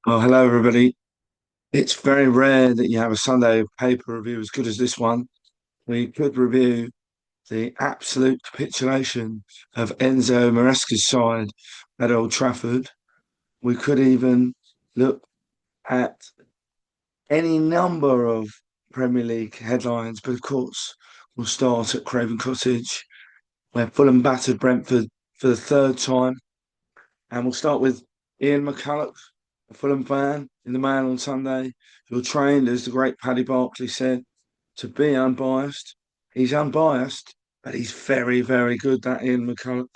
Well, hello everybody. It's very rare that you have a Sunday paper review as good as this one. We could review the absolute capitulation of Enzo Maresca's side at Old Trafford. We could even look at any number of Premier League headlines, but of course, we'll start at Craven Cottage, where Fulham battered Brentford for the third time. And we'll start with Ian McCulloch, a Fulham fan, in the Mail on Sunday, who trained, as the great Paddy Barclay said, to be unbiased. He's unbiased, but he's very, very good, that Ian McCulloch.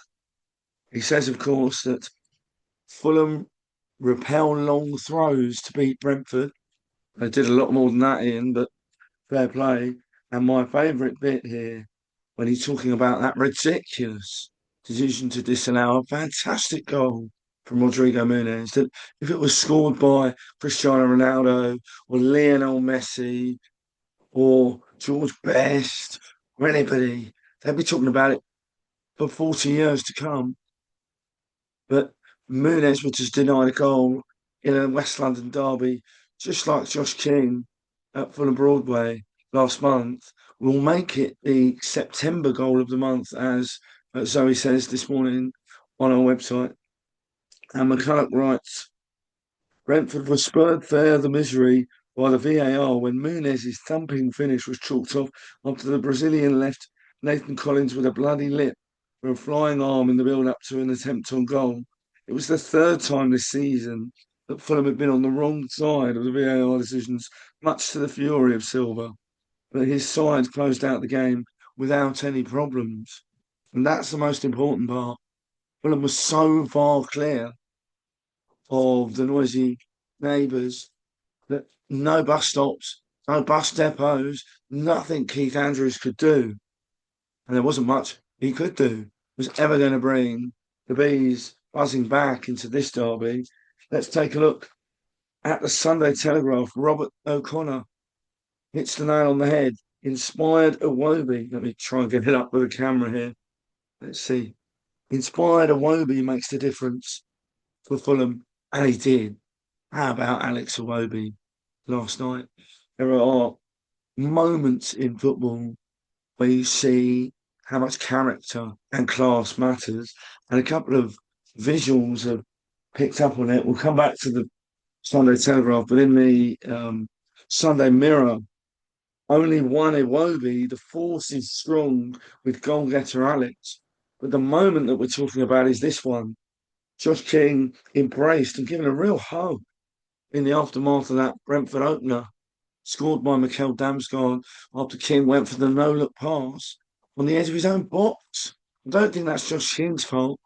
He says, of course, that Fulham repel long throws to beat Brentford. They did a lot more than that, Ian, but fair play. And my favourite bit here, when he's talking about that ridiculous decision to disallow a fantastic goal from Rodrigo Muniz, that if it was scored by Cristiano Ronaldo or Lionel Messi or George Best or anybody, they'd be talking about it for 40 years to come. But Muniz was just denied a goal in a West London derby, just like Josh King at Fulham Broadway last month, will make it the September goal of the month, as Zoe says this morning on our website. And McCulloch writes, Brentford was spurred fair the misery by the VAR when Munez's thumping finish was chalked off after the Brazilian left Nathan Collins with a bloody lip for a flying arm in the build-up to an attempt on goal. It was the third time this season that Fulham had been on the wrong side of the VAR decisions, much to the fury of Silva. But his side closed out the game without any problems. And that's the most important part. Fulham was so far clear of the noisy neighbours that no bus stops, no bus depots, nothing Keith Andrews could do, and there wasn't much he could do, was ever going to bring the Bees buzzing back into this derby. Let's take a look at the Sunday Telegraph. Robert O'Connor hits the nail on the head. Inspired Iwobi. Let me try and get it up with the camera here. Let's see. Inspired Iwobi makes the difference for Fulham, and he did. How about Alex Iwobi last night? There are moments in football where you see how much character and class matters, and a couple of visuals have picked up on it. We'll come back to the Sunday Telegraph, but in the Sunday Mirror, only one Iwobi, the force is strong with goal-getter Alex. But the moment that we're talking about is this one. Josh King embraced and given a real hug in the aftermath of that Brentford opener, scored by Mikel Damsgaard after King went for the no-look pass on the edge of his own box. I don't think that's Josh King's fault.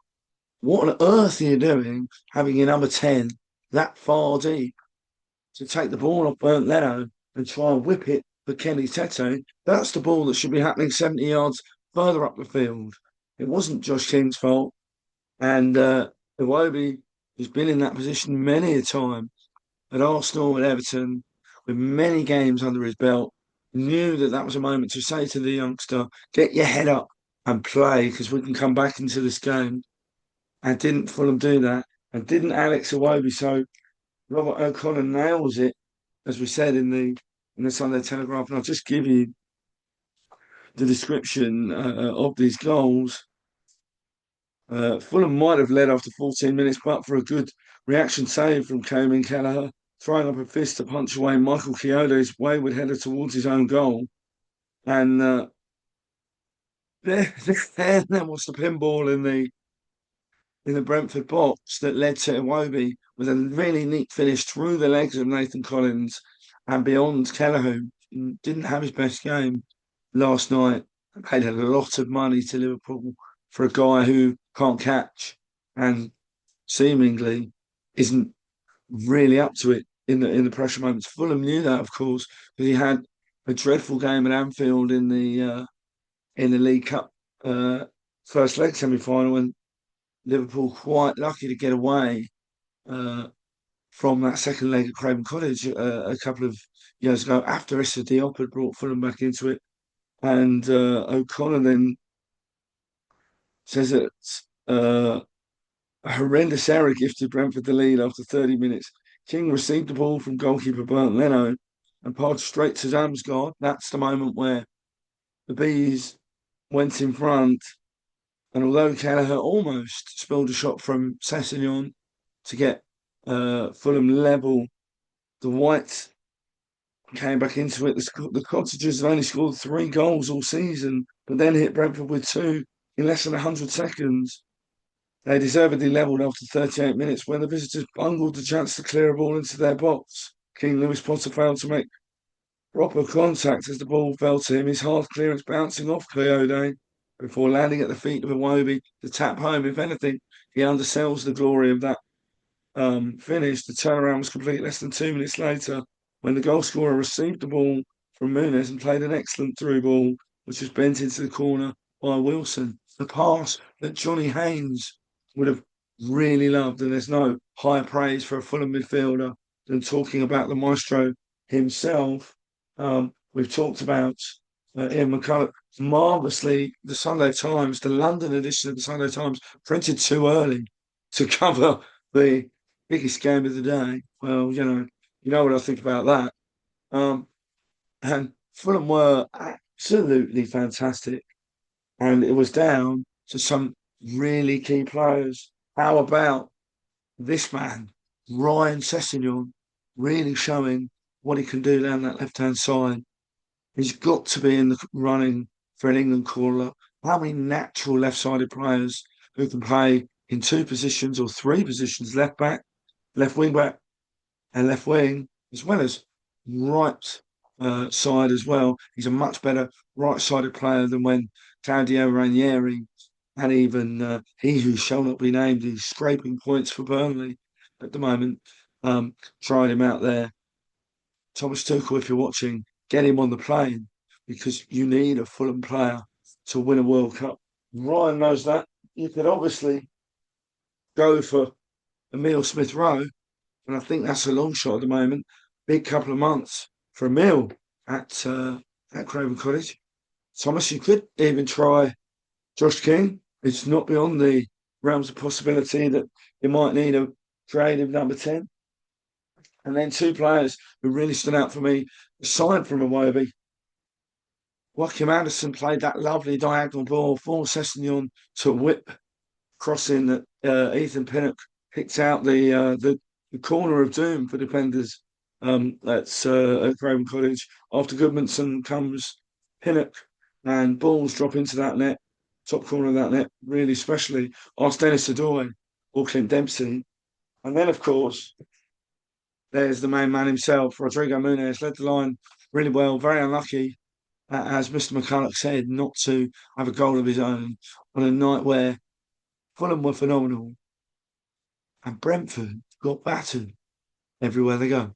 What on earth are you doing having your number 10 that far deep to take the ball off Bernd Leno and try and whip it for Kenny Tete? That's the ball that should be happening 70 yards further up the field. It wasn't Josh King's fault. And Iwobi has been in that position many a time at Arsenal and Everton, with many games under his belt, knew that that was a moment to say to the youngster, get your head up and play because we can come back into this game. And didn't Fulham do that? And didn't Alex Iwobi? So Robert O'Connor nails it, as we said in the Sunday Telegraph. And I'll just give you the description of these goals. Fulham might have led after 14 minutes, but for a good reaction save from Cayman Kelleher, throwing up a fist to punch away Michael Kyoto's wayward header towards his own goal. And there was the pinball in the Brentford box that led to Iwobi with a really neat finish through the legs of Nathan Collins and beyond Kelleher, who didn't have his best game last night. Paid a lot of money to Liverpool for a guy who can't catch and seemingly isn't really up to it in the pressure moments. Fulham knew that, of course, because he had a dreadful game at Anfield in the League Cup first leg semi-final, and Liverpool quite lucky to get away from that second leg at Craven Cottage a couple of years ago after Issa Diop had brought Fulham back into it. And O'Connor then says that a horrendous error gifted Brentford the lead after 30 minutes. King received the ball from goalkeeper Bernd Leno and passed straight to Zamsgaard. That's the moment where the Bees went in front. And although Kelleher almost spilled a shot from Sessegnon to get Fulham level, the Whites came back into it. The Cottagers have only scored 3 goals all season, but then hit Brentford with 2 in less than 100 seconds. They deservedly levelled after 38 minutes when the visitors bungled the chance to clear a ball into their box. King Lewis Potter failed to make proper contact as the ball fell to him, his hard clearance bouncing off Coyote before landing at the feet of Iwobi to tap home. If anything, he undersells the glory of that finish. The turnaround was complete less than 2 minutes later when the goal scorer received the ball from Muniz and played an excellent through ball, which was bent into the corner by Wilson. The pass that Johnny Haynes would have really loved, and there's no higher praise for a Fulham midfielder than talking about the maestro himself. We've talked about Ian McCulloch marvellously. The Sunday Times, the London edition of the Sunday Times, printed too early to cover the biggest game of the day. Well, you know what I think about that. And Fulham were absolutely fantastic, and it was down to some really key players. How about this man, Ryan Sessegnon, really showing what he can do down that left-hand side? He's got to be in the running for an England caller. How many natural left-sided players who can play in 2 positions or 3 positions, left back, left wing back, and left wing, as well as right side as well. He's a much better right-sided player than when Claudio Ranieri and even he who shall not be named is scraping points for Burnley at the moment. Tried him out there. Thomas Tuchel, if you're watching, get him on the plane because you need a Fulham player to win a World Cup. Ryan knows that. You could obviously go for Emile Smith Rowe, and I think that's a long shot at the moment. Big couple of months for Emile at Craven Cottage. Thomas, you could even try Josh King. It's not beyond the realms of possibility that you might need a creative number 10. And then 2 players who really stood out for me, aside from Iwobi. Joachim Anderson played that lovely diagonal ball for Sessegnon to whip crossing that Ethan Pinnock picked out the corner of doom for defenders. That's at Craven Cottage. After Goodmanson comes Pinnock, and balls drop into that net, top corner of that net, really especially ask Dennis Adoy or Clint Dempsey. And then, of course, there's the main man himself, Rodrigo Muniz, led the line really well, very unlucky, as Mr. McCulloch said, not to have a goal of his own on a night where Fulham were phenomenal and Brentford got battered everywhere they go.